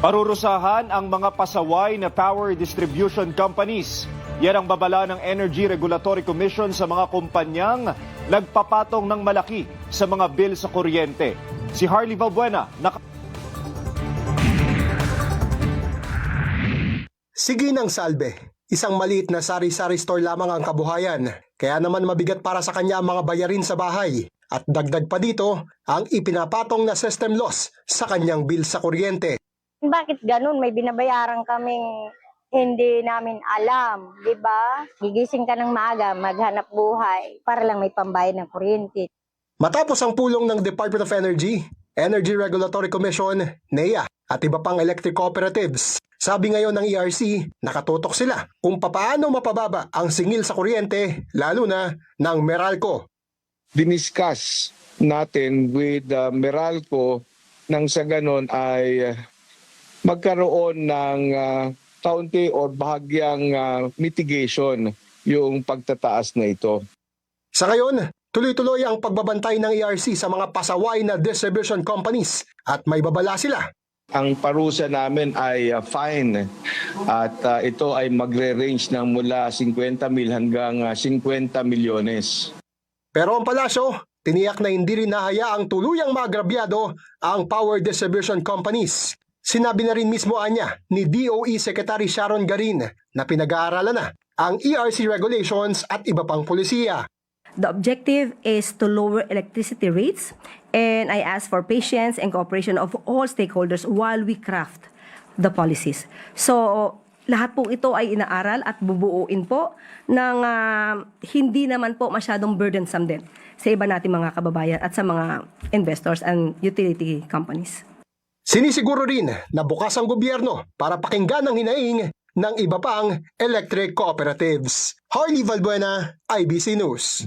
Parurusahan ang mga pasaway na power distribution companies. Yan ang babala ng Energy Regulatory Commission sa mga kumpanyang nagpapatong ng malaki sa mga bill sa kuryente. Si Harley Valbuena, Sige ng salbe. Isang maliit na sari-sari store lamang ang kabuhayan. Kaya naman mabigat para sa kanya ang mga bayarin sa bahay. At dagdag pa dito ang ipinapatong na system loss sa kanyang bill sa kuryente. Bakit ganun? May binabayaran kaming hindi namin alam, di ba? Gigising ka ng maaga, maghanap buhay para lang may pambayad ng kuryente. Matapos ang pulong ng Department of Energy, Energy Regulatory Commission, NEA, at iba pang electric cooperatives, sabi ngayon ng ERC, nakatutok sila kung papaano mapababa ang singil sa kuryente, lalo na ng Meralco. Diniscuss natin with Meralco nang sa ganon ay magkaroon ng kaunti o bahagyang mitigation yung pagtataas na ito. Sa ngayon, tuloy-tuloy ang pagbabantay ng ERC sa mga pasaway na distribution companies at may babala sila. Ang parusa namin ay fine at ito ay magre-range ng mula 50 mil hanggang 50 milyones. Pero ang palasyo, tiniyak na hindi rin nahayaang tuluyang maagrabyado ang power distribution companies. Sinabi na rin mismo anya ni DOE Secretary Sharon Garin na pinag-aaralan na ang ERC regulations at iba pang polisiya. The objective is to lower electricity rates, and I ask for patience and cooperation of all stakeholders while we craft the policies. So, lahat po ito ay inaaral at bubuuin po ng hindi naman po masyadong burdensome din sa iba nating mga kababayan at sa mga investors and utility companies. Sinisiguro rin na bukas ang gobyerno para pakinggan ang hinaing ng iba pang electric cooperatives. Harley Valbuena, IBC News.